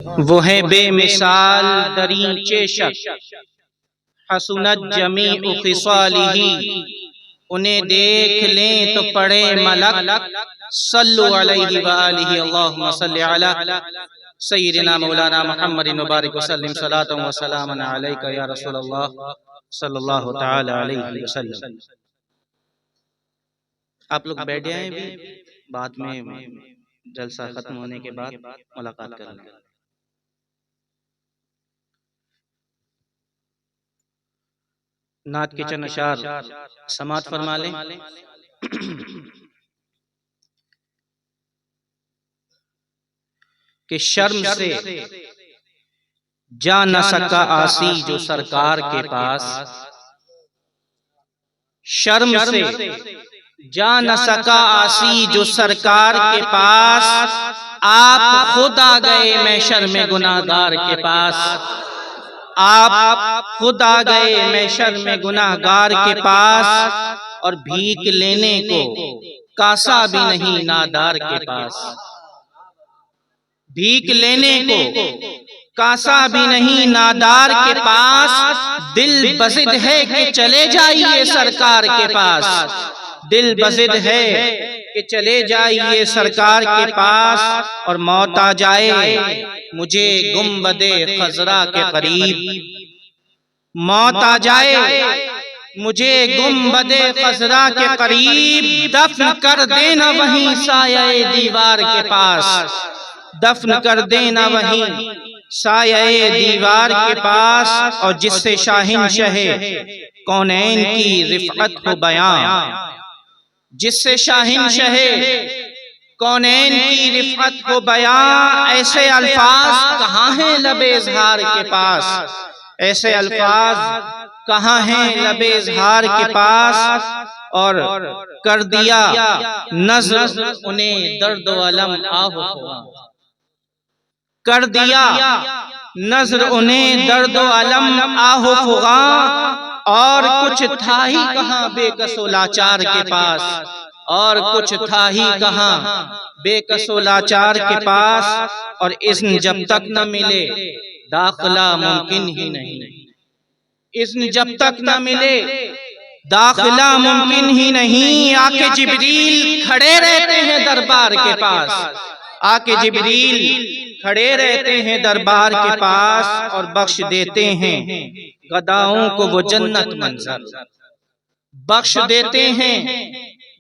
वो है बेमिसाल दरींचे शक, हसनत जमीउ खिसालिही। उन्हें देख लें तो पढ़े मलक, सल्लु अलैहि व आलिहि अल्लाहुम्मा सल्लि अला सय्यिदिना मौलाना मुहम्मदिन मुबारक वसल्लम सलातन व सलामन अलैका या रसूलल्लाह सल्लल्लाहु तआला अलैहि वसल्लम। आप लोग बैठ जाएं, भी बाद में जलसा खत्म होने के बाद मुलाकात कर लें। नात के चंद अशार समात फरमा लें। कि शर्म से जा न सका आसी जो सरकार के पास, शर्म से जा न सका आसी जो सरकार के पास, आप खुद आ गए महशर में गुनाहगार के पास। आप खुद आ गए महशर में गुनाहगार के पास, और भीख लेने को कासा भी नहीं नादार के पास। भीख लेने को कासा भी नहीं नादार के पास, दिल बज़िद है कि चले जाइए सरकार के पास। दिल बज़िद है कि चले जाइए सरकार के पास, और मौत आ जाए मुझे गुंबदे खज़रा के करीब। मौत आ जाए मुझे गुंबदे खज़रा के करीब, दफन कर देना वहीं साये दीवार के पास। दफन कर देना वहीं साये दीवार के पास, और जिससे शाहीन शहे कौनैन की रिफ़अत हो बयां। जिससे शाहीन शहे कौनैन की रिफ़अत हो बयां, ऐसे अल्फाज कहाँ हैं लबे इज़हार के पास। ऐसे अल्फाज कहाँ हैं लबे इज़हार के पास, और कर दिया नज़्र उन्हें दर्द व अलम आहो ख़ुदा। कर दिया नज़्र उन्हें दर्द व अलम आहो ख़ुदा, और कुछ था ही कहाँ बेकसो लाचार के पास। और कुछ था ही कहाँ बेकसो लाचार के पास, और इज़्न जब तक न मिले दाखिला मुमकिन ही नहीं। इज़्न जब तक न मिले दाखिला मुमकिन ही नहीं। आके जिब्रील खड़े रहते हैं दरबार के पास। आके जिब्रील खड़े रहते हैं दरबार के पास, और बख्श देते हैं गदाओं को वो जन्नत मंज़र। बख्श देते हैं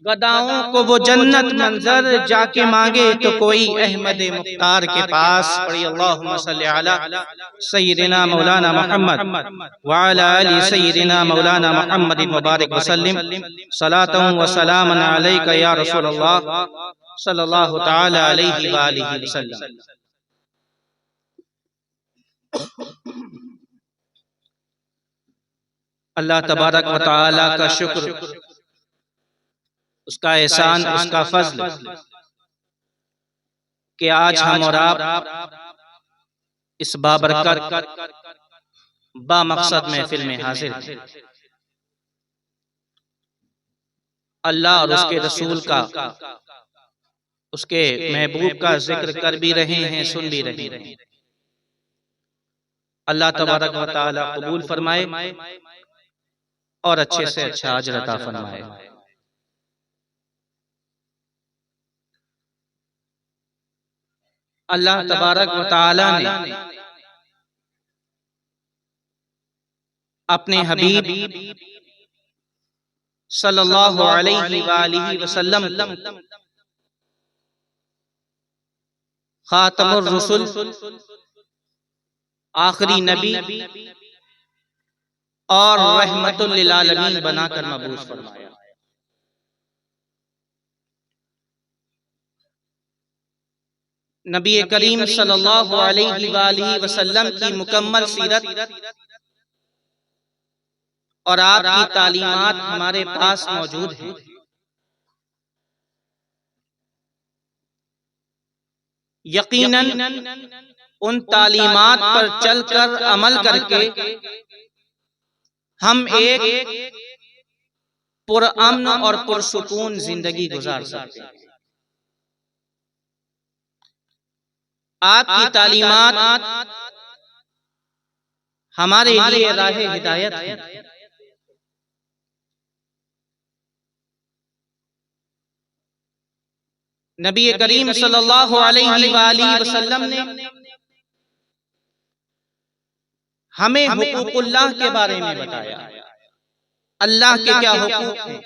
गदाओं को वो जन्नत मंज़र, जाके मांगे तो कोई अहमद मुख्तार के पास। पढ़िए अल्लाहुम्मा सल्लि अला सय्यिदिना मौलाना मुहम्मद व अला आलि सय्यिदिना मौलाना मुहम्मदिन मुबारक वसल्लम सलातन व सलामन अलैका या रसूलल्लाह सल्लल्लाहु तआला अलैहि व आलिहि वसल्लम। अल्लाह तबारक व तआला का शुक्र, उसका एहसान, उसका फज़्ल कि आज हम और आप इस बाबरकत बामकसद महफिल में हाजिर हैं। अल्लाह और उसके रसूल का, उसके महबूब का जिक्र कर भी रहे हैं, सुन भी रहे हैं। अल्लाह तबारक व तआला कबूल फरमाए और अच्छे से अच्छा अजर अता फरमाए। अल्लाह तबारक व तआला ने अपने हबीब सल्लल्लाहु अलैहि वसल्लम को खातमुर रसूल, आखिरी नबी और रहमतुल लिल आलमीन बनाकर मबूस फरमाया। नबी करीम सल्लल्लाहु अलैहि वसल्लम की मुकम्मल सीरत और आपकी तालीमात हमारे पास मौजूद हैं। यकीनन उन तालीमात पर चलकर अमल करके हम एक पुरअमन और पुरसुकून जिंदगी गुजार सकते हैं। आपकी तालीमात हमारे लिए राह हिदायत है। नबी करीम सल्लल्लाहु अलैहि वसल्लम ने हमें हुकूकुल्लाह के बारे में बताया, अल्लाह के क्या हुकूक हैं।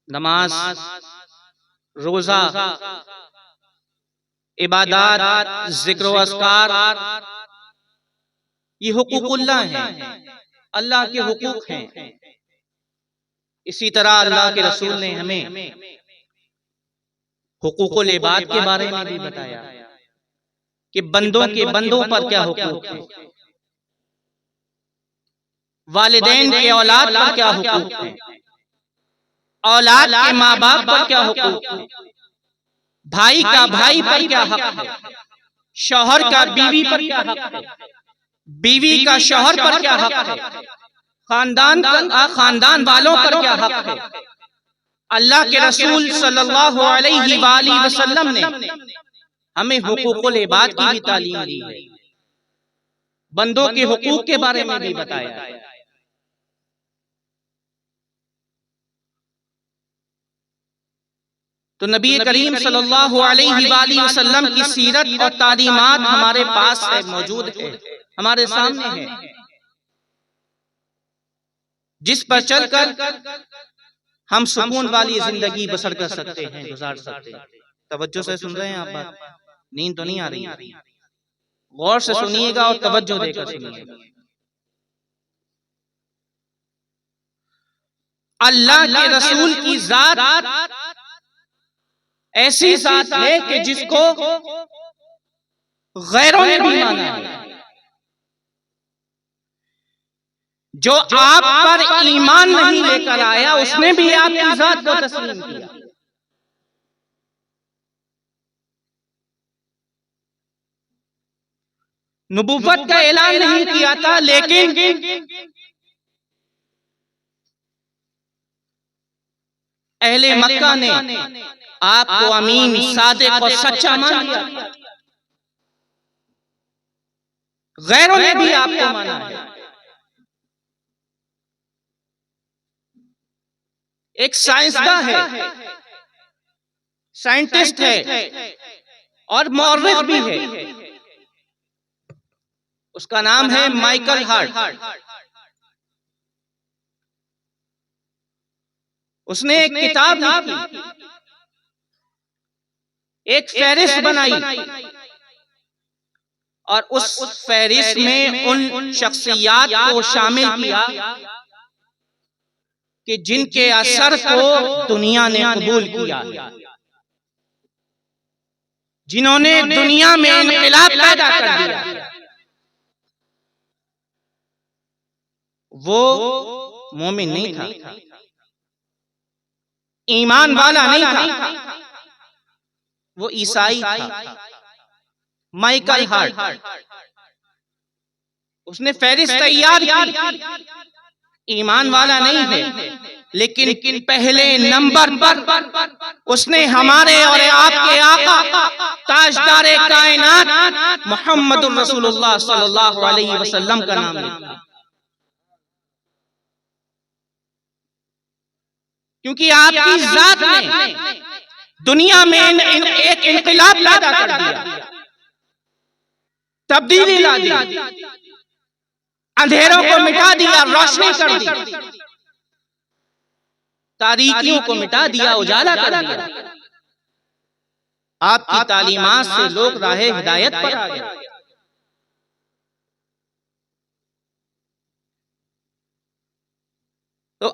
नमाज, रोजा, इबादत, जिक्र व अस्कार, ये हुकूकुल्लाह हैं, अल्लाह के हुकूक हैं। इसी तरह अल्लाह के रसूल ने हमें हुकूकुल इबाद के बारे में भी बताया कि बंदों पर क्या हुकूक है, वालिदैन के औलाद पर क्या हुकूक है, औलाद के माँ बाप पर क्या हुकूक है, भाई का भाई पर क्या हक है, शौहर का बीवी पर क्या हक है, बीवी का शौहर पर क्या हक है, खानदान वालों पर क्या हक है। अल्लाह के रसूल सल्लल्लाहु अलैहि वसल्लम ने हमें हुकूकुल इबाद की भी तालीम दी है, बंदों के हुकूक के बारे में भी बताया। तो नबी करीम सल्लल्लाहु अलैहि वसल्लम की सीरत और तालीमात हमारे पास है, मौजूद है, हमारे सामने है, जिस पर चलकर हम सुकून वाली जिंदगी बसर कर सकते हैं, गुजार सकते हैं। तवज्जो से सुन रहे हैं आप बात? नींद तो नहीं आ रही? गौर से सुनिएगा और तवज्जो देकर सुनिएगा। अल्लाह के रसूल की जात ऐसी जात है कि जिसको गैरों ने भी माना है। जो आप पर ईमान नहीं लेकर आया उसने भी आपकी जात को तस्लीम किया। नबूवत का ऐलान नहीं किया था, लेकिन अहले मक्का ने आपको अमीन, सादिक और सच्चा मान लिया। गैरों ने भी आपको माना है। एक साइंसदान है, साइंटिस्ट है और मौर्रिख भी है, उसका नाम है माइकल हार्ट। उसने एक किताब लिखी, एक फहरिस्त बनाई और उस फहरिस्त में उन शख्सियात को शामिल किया कि जिनके असर को दुनिया ने कबूल किया, जिन्होंने दुनिया में इनकलाब पैदा कर दिया। वो मोमिन नहीं था, ईमान वाला नहीं था, वो ईसाई था। माइकल हार्ट, उसने फहरिस्त तैयार की, ईमान वाला नहीं है, लेकिन पहले नंबर पर उसने हमारे और आपके आका ताजदारे कायनात मुहम्मदुर रसूलुल्लाह सल्लल्लाहु अलैहि वसल्लम का नाम लिया, क्योंकि आपकी जात ने दुनिया में एक इनकलाब पैदा कर दिया, तब्दीली ला दी, अंधेरों को मिटा दिया, रोशनी कर दी, तारीकियों को मिटा दिया, उजाला कर दिया। आपकी तालीमात से लोग राहे हिदायत पर आ गए। तो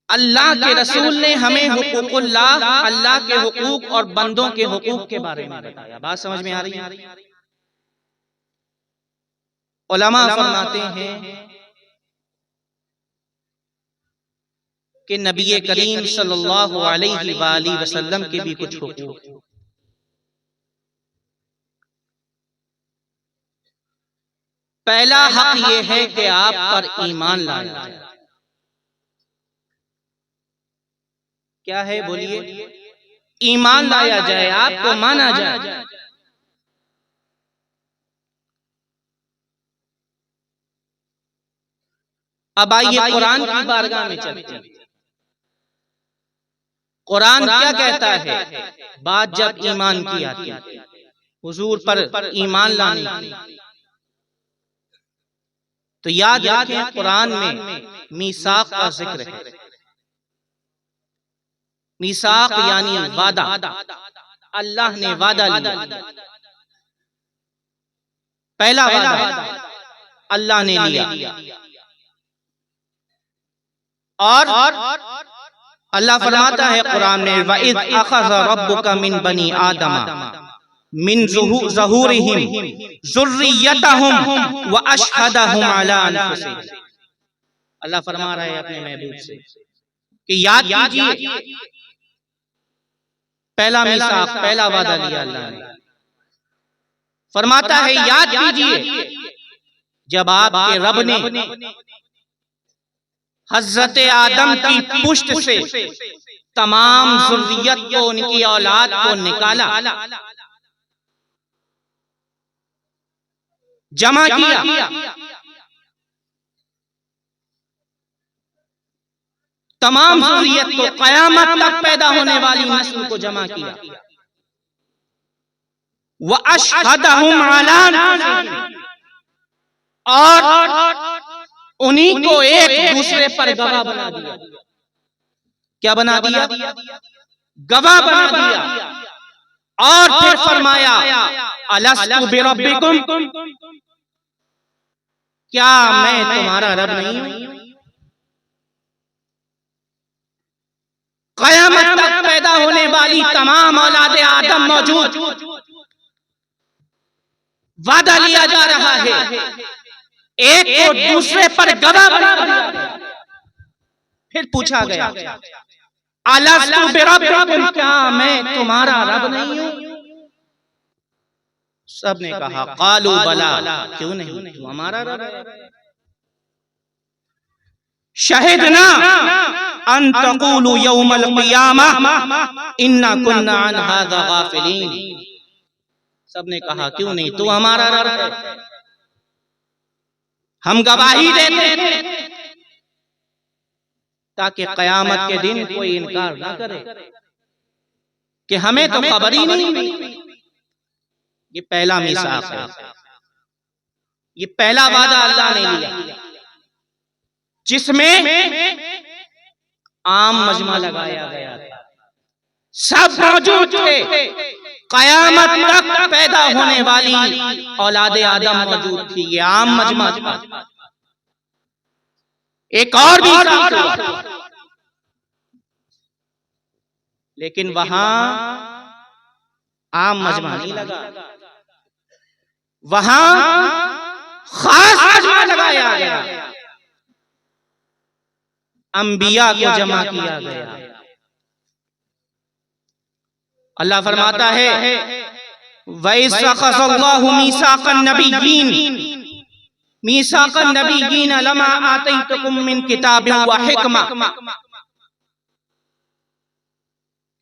अल्लाह के रसूल ने हमें हुकूकुल्लाह, अल्लाह के हुकूक और बंदों के हुकूक के बारे में बताया। बात समझ में आ रही है? उलमा फरमाते हैं कि नबी करीम सल्लल्लाहु अलैहि वसल्लम के भी कुछ हुकूक हैं। पहला हक ये है कि आप पर ईमान लाया जाए। क्या है बोलिए? ईमान लाया जाए, आपको माना जाए। अब आइए कुरान की बारगाह में चलते हैं। कुरान क्या कहता है बात जब ईमान की आती है, हुजूर पर ईमान लाने की, तो याद रखें कुरान में मीसाक का जिक्र है। मीसाक यानी वादा, अल्लाह ने वादा लिया। पहला वादा अल्लाह ने लिया और अल्लाह फरमाता है कुरान में, वइज़ अख़ज़ रब्बुका मिन बनी आदम मिन ज़ुहूरिहिम ज़ुर्रियतहुम व अशहदहुम अला अनफुसिहिम। अल्लाह फरमा रहा है अपने महबूब से कि याद कीजिए, पहला मीसाक, पहला वादा लिया अल्लाह ने। फरमाता है याद कीजिए जब आपके रब ने हजरत आदम की पुष्ट से तमाम ज़ुर्रियत को, उनकी औलाद को निकाला, जमा किया, तमाम ज़ुर्रियत को, क़यामत तक पैदा होने वाली नस्ल को जमा किया। व अशहदहुम अला अनफुसिहिम, और उन्हीं को एक दूसरे पर गवाह बना दिया। क्या बना दिया? गवाह बना दिया। और फिर फरमाया अलस्तु बिरब्बिकुम, क्या मैं तुम्हारा रब नहीं हूं? क़यामत तक पैदा होने वाली तमाम औलाद आदम मौजूद, वादा लिया जा रहा है, एक को दूसरे पर गवाह बना दिया। फिर पूछा गया अलस्तु बिरब्बिकुम, क्या मैं तुम्हारा रब नहीं हूं? सबने कहा क़ालू बला, क्यों नहीं, तू हमारा रब है। शहिदना अन तक़ूलू यौमल क़ियामह इन्ना कुन्ना अन हाज़ा गाफ़िलीन। सबने कहा क्यों नहीं, तू हमारा रब है, हम गवाही देते हैं ताकि क़यामत के दिन कोई इनकार ना करे कि हमें तो खबर ही नहीं। ये पहला मीसाक है, ये पहला वादा अल्लाह ने लिया, जिसमें आम मजमा लगाया गया था, सब मौजूद थे, क़यामत तक पैदा होने वाली औलाद आदम मौजूद थी। ये आम मजमा था। एक और भी था, लेकिन वहां आम मजमा नहीं लगा, वहां खास मजमा लगाया गया, अंबिया को जमा किया गया। अल्लाह फरमाता है वइज़ अख़ज़ल्लाहु मीसाक़न नबिय्यीन मीसाक़न नबिय्यीन लमा आतैतुकुम मिन किताबिन व हिकमा।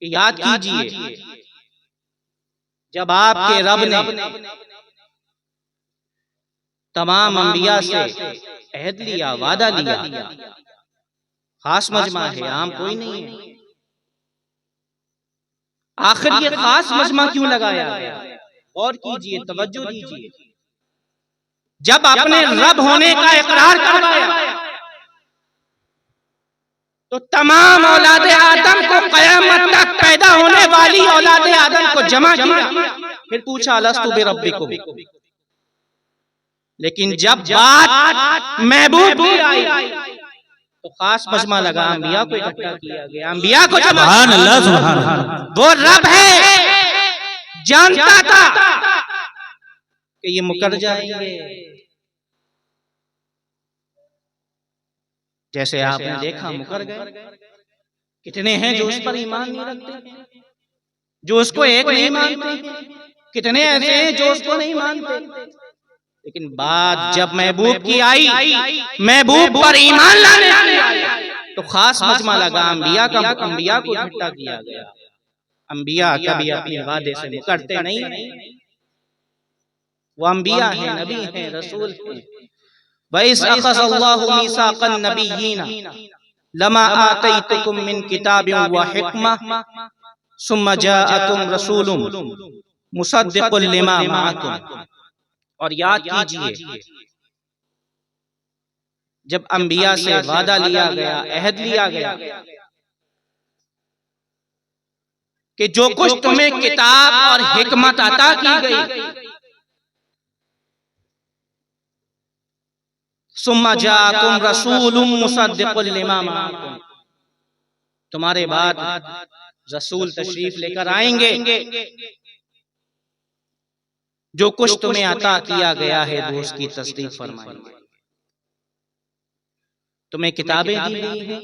याद कीजिए जब आपके रब ने तमाम अंबिया से अहद लिया, वादा लिया, खास मजमा है, आम कोई नहीं है। आखिर ये खास मजमा क्यों लगाया गया? और कीजिए, तवज्जो दीजिए। जब अपने रब होने का इकरार करवाया तो तमाम औलाद आदम को, क़यामत तक पैदा होने वाली औलाद आदम को जमा किया। फिर पूछा अलस्तु बिरब्बिकुम। लेकिन जब बात महबूब की आई तो खास मजमा लगा, अंबिया को इकट्ठा किया गया, अंबिया को जमा। सुभान अल्लाह, सुभान अल्लाह। वो रब है, जानता था कि ये मुकर जाएंगे। जैसे आपने देखा मुकर गए। कितने हैं जो उस पर ईमान नहीं रखते, जो उसको एक नहीं मानते, कितने ऐसे हैं जो उसको नहीं मानते। लेकिन बात जब महबूब की आई, महबूब पर ईमान लाने तो खास मजमा लगा, अंबिया को इकट्ठा किया गया। अंबिया कभी अपने वादे से मुकरते नहीं, वो अंबिया हैं, नबी हैं, रसूल हैं। वइज़ अख़ज़ल्लाहु मीसाक़न नबिय्यीन लमा आतैतुकुम मिन किताबिन व हिक्मह सुम्मा जाअकुम रसूलुम मुसद्दिक़ुल लिमा मअकुम। और याद कीजिए जब अंबिया से वादा लिया गया, अहद लिया गया कि जो कुछ तुम्हें किताब और हिकमत अता की गई, सुम्मा जाअकुम रसूलुम मुसद्दिक़ुल लिमा मअकुम, तुम्हारे बाद रसूल तशरीफ लेकर आएंगे, जो कुछ तुम्हें अता किया गया है वो उसकी तस्दीक फरमाएंगे। तुम्हें किताबें दी गई हैं,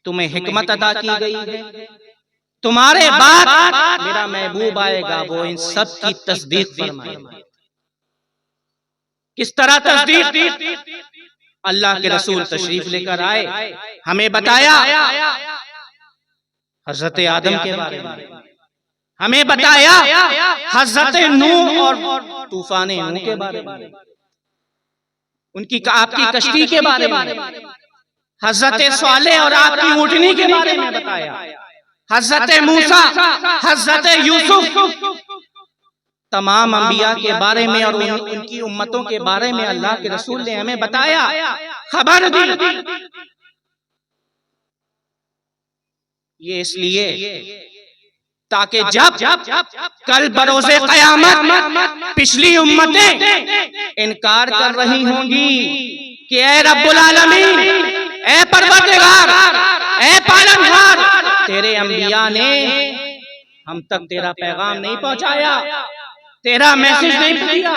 तुम्हें हिकमत अता की गई है, तुम्हारे बाद मेरा महबूब आएगा, वो इन सब की तस्दीक फरमाएगा। किस तरह तस्दीक? अल्लाह के रसूल तशरीफ लेकर आए, हमें बताया हजरत आदम के बारे में, हमें बताया हजरत नूह और तूफान नूह के बारे में, उनकी आपकी कश्ती के बारे में, हजरत सालेह और आपकी ऊँटनी के बारे में बताया, हजरत मूसा, हजरत यूसुफ, तमाम अंबिया के बारे में और उनकी उम्मतों के बारे में अल्लाह के रसूल ने हमें बताया, खबर दी। ये इसलिए ताकि जब कल बरोज़े क़यामत पिछली उम्मतें इनकार कर रही होंगी कि ऐ रब्बुल आलमीन, ऐ परवरदिगार, ऐ पालनहार, तेरे अंबिया ने हम तक तेरा पैगाम नहीं पहुंचाया, तेरा मैसेज नहीं दिया,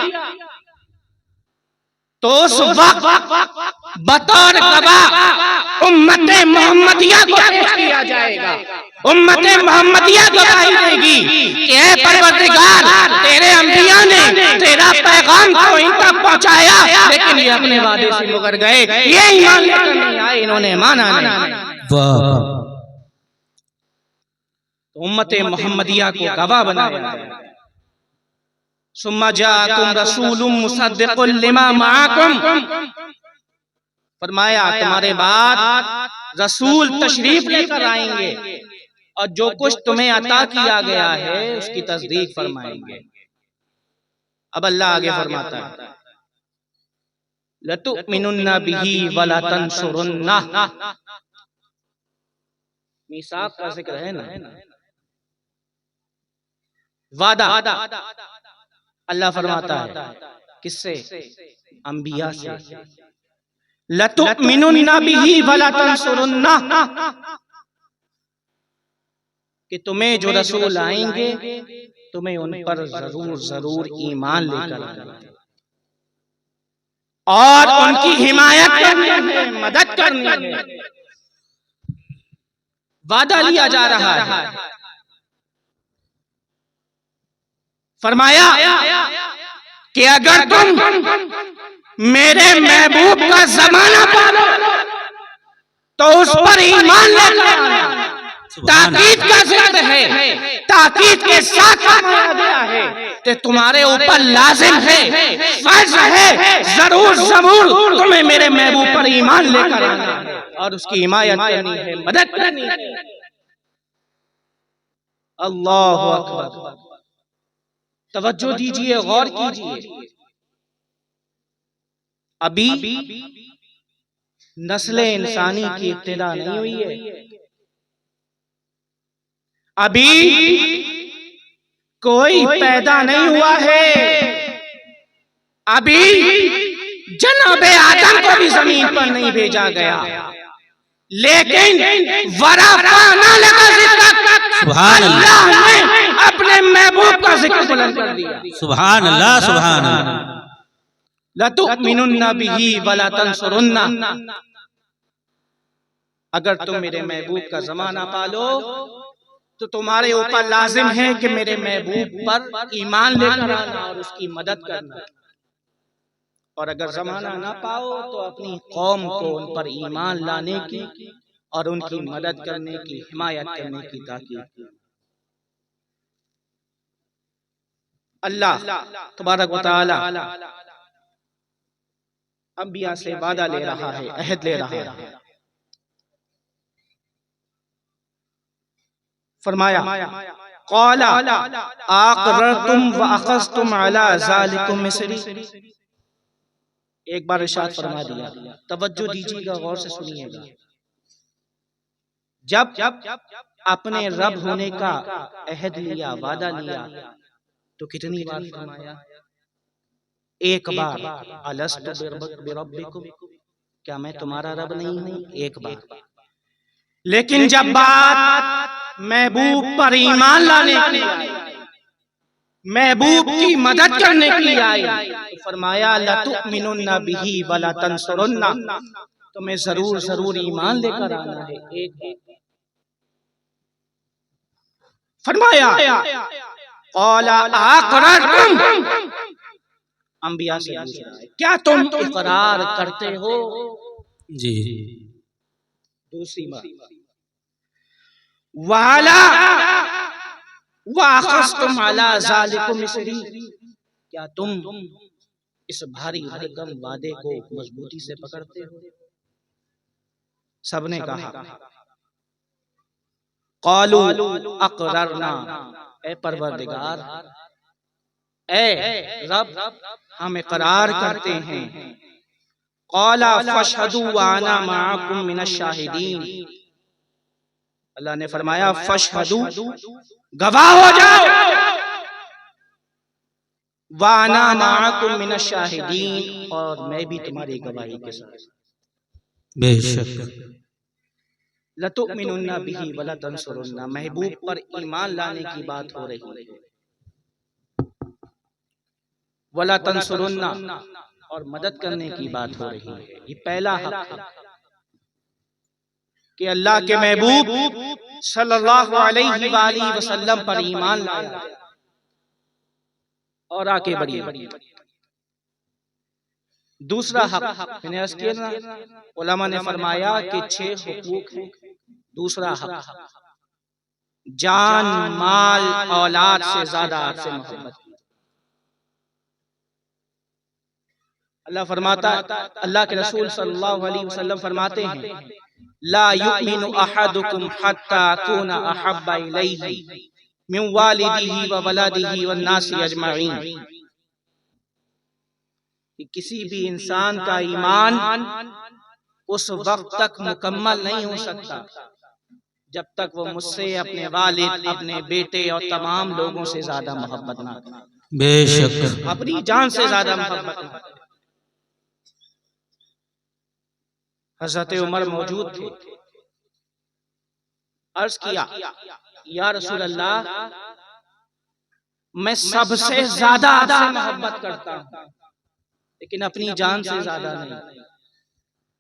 तो उस वक्त बतौर गवाह उम्मते मोहम्मदिया को पेश किया जाएगा। उम्मते मोहम्मदिया गवाही देगी कि ऐ परवरदिगार, तेरे अंबिया ने तेरा पैगाम तो इन तक पहुंचाया, लेकिन ये अपने वादे से मुकर गए, ये ईमान लेकर नहीं आए, इन्होंने माना नहीं। उम्मते मोहम्मदिया को गवाह बनाया। सुम्मा जाअकुम रसूलुम मुसद्दिक़ुल लिमा मअकुम, फरमाया तुम्हारे बाद रसूल तशरीफ लेकर आएंगे और जो कुछ तुम्हें अता किया गया है उसकी तस्दीक फरमाएंगे। अब अल्लाह आगे फरमाता है, लतुमिनुन्ना बिही वला तंसुरुन्ना। मीसाक का जिक्र है ना, वादा अल्लाह फरमाता है किससे? अंबिया से। लतुमिनुन्ना बिही वला तंसुरुन्ना, कि तुम्हें जो रसूल आएंगे तुम्हें उन पर जरूर ईमान लेकर आना और उनकी हिमायत करनी है, मदद करनी है। वादा लिया जा रहा है। फरमाया कि अगर तुम मेरे महबूब का जमाना पालो तो उस पर ईमान लेकर आना। ताकीद का जिक्र है, ताकीद के साथ फरमाया गया है कि तुम्हारे ऊपर लाजिम है, फर्ज है, जरूर जरूर तुम्हें मेरे महबूब पर ईमान लेकर आना और उसकी हिमायत करनी है, मदद करनी है। अल्लाहु अकबर। तवज्जो दीजिए, गौर कीजिए। अभी नस्ल इंसानी की इब्तिदा नहीं हुई है, अभी कोई पैदा नहीं हुआ है, अभी जनाबे आदम को भी जमीन पर नहीं भेजा गया, लेकिन वराफाना लगा जिक्र, सुभान अल्लाह ने अपने महबूब का जिक्र बुलंद कर दिया। सुभान अल्लाह, सुभान अल्लाह। लतुमिनुन्ना बिही वला तंसुरुन्ना, अगर तुम मेरे महबूब का जमाना पालो तो तुम्हारे ऊपर लाजिम है कि मेरे महबूब पर ईमान लेकर आना और उसकी मदद करना, और अगर जमाना ना पाओ तो अपनी कौम को उन पर ईमान लाने की और उनकी मदद करने की, हिमायत करने की ताकीद। अल्लाह तबारक व तआला अंबिया से वादा ले रहा है, अहद ले रहा है। फरमाया क़ाला अक़ररतुम व अख़ज़तुम अला ज़ालिकुम मिस्री। एक बार इरशाद फरमा दिया, तवज्जो दीजिएगा, गौर से सुनिएगा। जब अपने रब होने का अहद लिया, वादा लिया, तो कितनी बार फरमाया? एक बार, अलस्तु बिरब्बिकुम, क्या मैं तुम्हारा रब नहीं हूं? एक बार। लेकिन जब बात महबूब पर ईमान लाने की आई, महबूब की मदद करने की आई, तो फरमाया लतुमिनुन्ना बिही वला तंसुरुन्ना, तुम्हें जरूर जरूर ईमान लेकर आना है। एक बार फरमाया क़ाला अक़ररतुम, अंबिया से पूछ रहा है, क्या तुम इकरार करते हो? जी। दूसरी बात, वाला वअख़ज़तुम अला ज़ालिकुम मिस्री, क्या तुम इस भारी भरकम वादे को मजबूती से पकड़ते हो? सबने कहा क़ालू अक़ररना, ए परवरदिगार, ए रब, हम इकरार करते हैं। क़ाला फ़शहदू व अना मअकुम मिनश शाहिदीन, अल्लाह ने फरमाया फ़शहदू, गवाह हो जाओ, व अना मअकुम मिनश शाहिदीन, और मैं भी तुम्हारी गवाही के साथ। बेशक लतुमिनुन्ना बिही वला तंसुरुन्ना, महबूब पर ईमान लाने की बात हो रही है। वला तंसुरुन्ना, और मदद करने की बात हो रही है। ये पहला हक है कि अल्लाह के महबूब सल्लल्लाहु अलैहि वसल्लम पर ईमान लाया और आगे बढ़िए। दूसरा हक, मैंने अर्ज़ किया ना, उलमा ने फरमाया कि 6 हुकूक हैं। दूसरा हक, जान माल औलाद से ज्यादा आपसे मोहब्बत। अल्लाह फरमाता, अल्लाह के रसूल सल्लल्लाहु अलैहि वसल्लम फरमाते हैं, ला युमिनु अहदुकुम हत्ता अकूना अहब्बा इलैहि मिन वालिदिही व वलदिही वन नासी अजमईन, कि किसी भी इंसान का ईमान उस वक्त तक मुकम्मल नहीं हो सकता जब तक वो मुझसे, अपने वालिद, अपने बेटे और तमाम लोगों से ज्यादा मोहब्बत ना करे। बेशक अपनी जान से ज्यादा मोहब्बत ना करे। हज़रत उमर मौजूद थे, अर्ज किया, या रसूल अल्लाह, मैं सबसे ज्यादा आपसे मोहब्बत करता हूं, लेकिन अपनी जान से ज्यादा नहीं।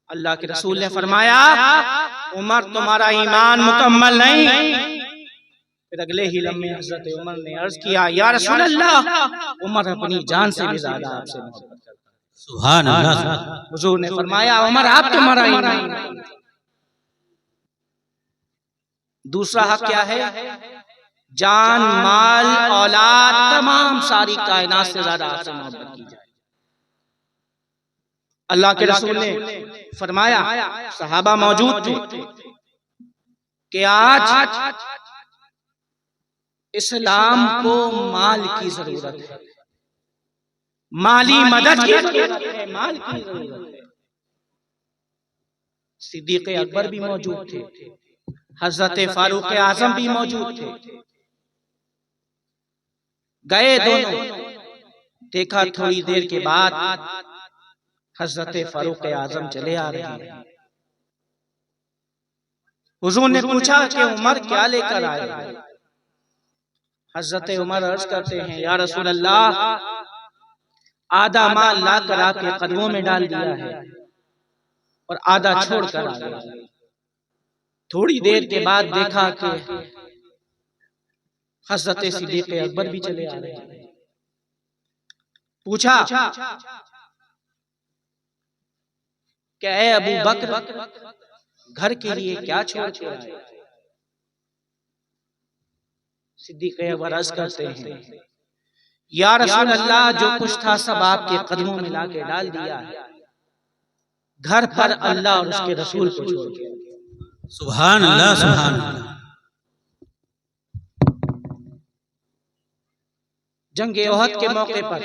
अल्लाह के रसूल ने फरमाया, उमर, तुम्हारा ईमान मुकम्मल नहीं। फिर अगले ही लम्हे हज़रत उमर ने अर्ज किया, या रसूल अल्लाह, उमर अपनी जान से भी ज्यादा आपसे मोहब्बत करता है। सुभान अल्लाह। हुजूर ने फरमाया, उमर, आप तुम्हारा ईमान। दूसरा हक क्या है? जान माल औलाद तमाम सारी कायनात से ज्यादा आपसे मोहब्बत की जाए। अल्लाह के रसूल ने फरमाया, सहाबा मौजूद थे, कि आज इस्लाम को माल की जरूरत है, माली मदद की जरूरत है, माल की जरूरत है। सिद्दीक़ अकबर भी मौजूद थे, हज़रत फारूक आज़म भी मौजूद थे। गए दोनों, देखा थोड़ी देर के बाद हज़रत फारूक आज़म चले आ रहे हैं। हुजूर ने पूछा कि उमर क्या लेकर आए? हज़रत उमर अर्ज करते हैं, या रसूल अल्लाह, आधा माल लाकर आपके कदमों में डाल दिया है और आधा छोड़ कर आ गया। थोड़ी देर के बाद देखा कि हज़रत सिद्दीक़ अकबर भी चले आ रहे हैं। पूछा कि ऐ अबू बकर, घर के लिए क्या छोड़ के आए? सिद्दीक़ अकबर अर्ज करते हैं, या रसूल अल्लाह, जो कुछ था सब आपके कदमों में लाके डाल दिया है, घर पर अल्लाह और उसके रसूल को छोड़ के। सुभान अल्लाह, सुभान अल्लाह। जंग ओहद के मौके पर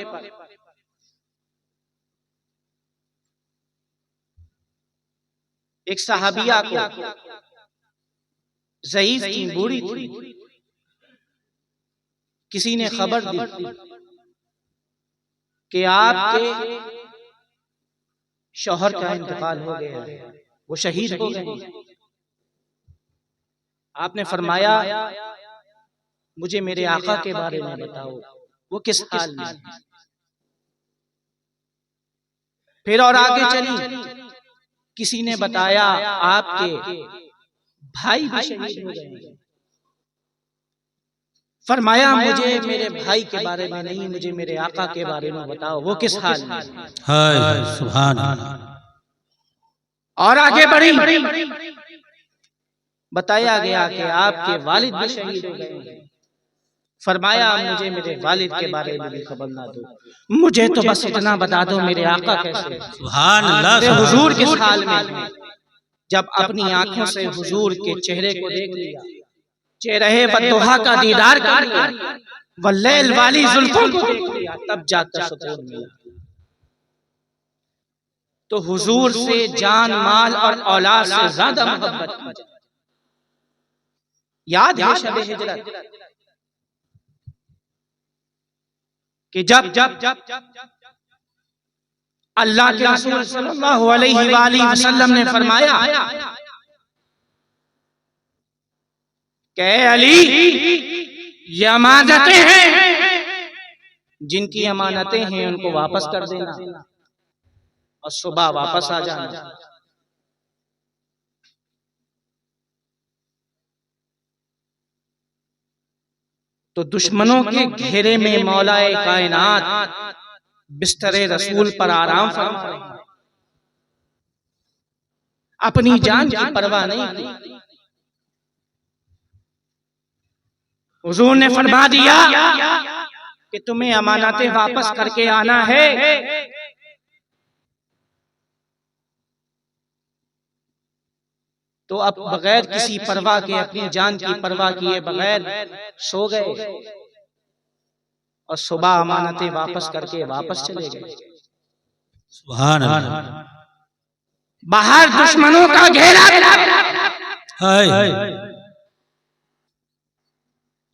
एक सहाबिया को, ज़ईफ थी, बूढ़ी थी, किसी ने खबर दी कि आपके शौहर का इंतकाल हो गया है, वो शहीद हो गए। आपने फरमाया, मुझे मेरे आका के बारे में बताओ, वो किस हाल में। फिर और आगे चली, किसी ने बताया आपके भाई भी शहीद हो गए। फरमाया, मुझे मेरे भाई के बारे में नहीं, मुझे मेरे आका के बारे में बताओ, वो किस हाल में। हाय सुभान अल्लाह। और आगे बढ़ी, बताया गया कि आपके वालिद भी शहीद हो गए। फरमाया, मुझे मेरे वालिद के बारे में भी खबर ना दो, मुझे तो बस इतना बता दो मेरे आका कैसे। सुभान अल्लाह। हुजूर किस हाल में थे। जब अपनी आंखों से हुजूर के चेहरे को देख लिया, चेहरे बद्दुहा का दीदार कर लिया, वल्लैल वाली जुल्फों को देख लिया, तब जाकर सुकून मिला। तो हुजूर से जान, माल और औलाद से ज्यादा मोहब्बत की। याद है शब हिजरत कि जब अल्लाह के रसूल सल्लल्लाहु अलैहि वसल्लम ने फरमाया कि अली, ये अमानतें हैं, जिनकी अमानतें हैं उनको वापस कर देना और सुबह वापस आ जाना। तो दुश्मनों के घेरे में मौलाए कायनात बिस्तरे रसूल पर आराम फरमा रहे हैं, अपनी जान की परवाह नहीं की। हुजूर ने फरमा दिया कि तुम्हें अमानतें वापस करके आना है। तो अब बगैर किसी परवाह के, अपनी जान की परवाह किए बगैर सो गए और सुबह अमानतें वापस करके वापस चले गए। सुभान अल्लाह। बाहर दुश्मनों का घेरा, हाय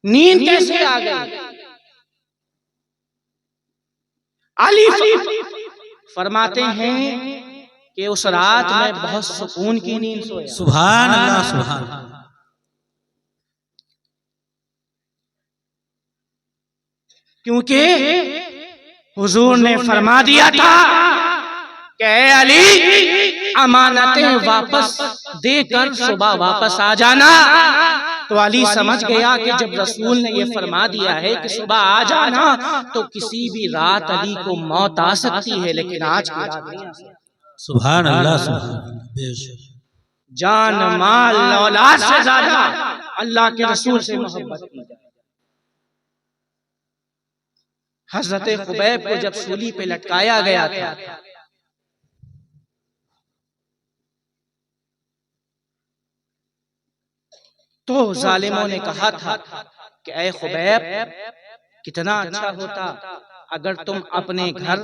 नींद कैसे आ गई। अली फरमाते हैं कि उस रात में बहुत सुकून की नींद सोया। सुभान अल्लाह, सुभान अल्लाह। क्योंकि हुजूर ने फरमा दिया था कि अली, अमानतें वापस देकर सुबह वापस आ जाना। तो अली समझ गया कि जब रसूल ने ये फरमा दिया है कि सुबह आ जाना, तो किसी भी रात अली को मौत आ सकती है, लेकिन आज की रात नहीं आ सकती। सुभान अल्लाह, सुभान अल्लाह। बेशक जान, माल, औलाद से ज्यादा अल्लाह के रसूल से मोहब्बत की जाए। हजरत खुबैब को जब सूली पे लटकाया गया था, तो जालिमों ने कहा था कि ऐ खुबैब, कितना अच्छा होता अगर तुम अपने घर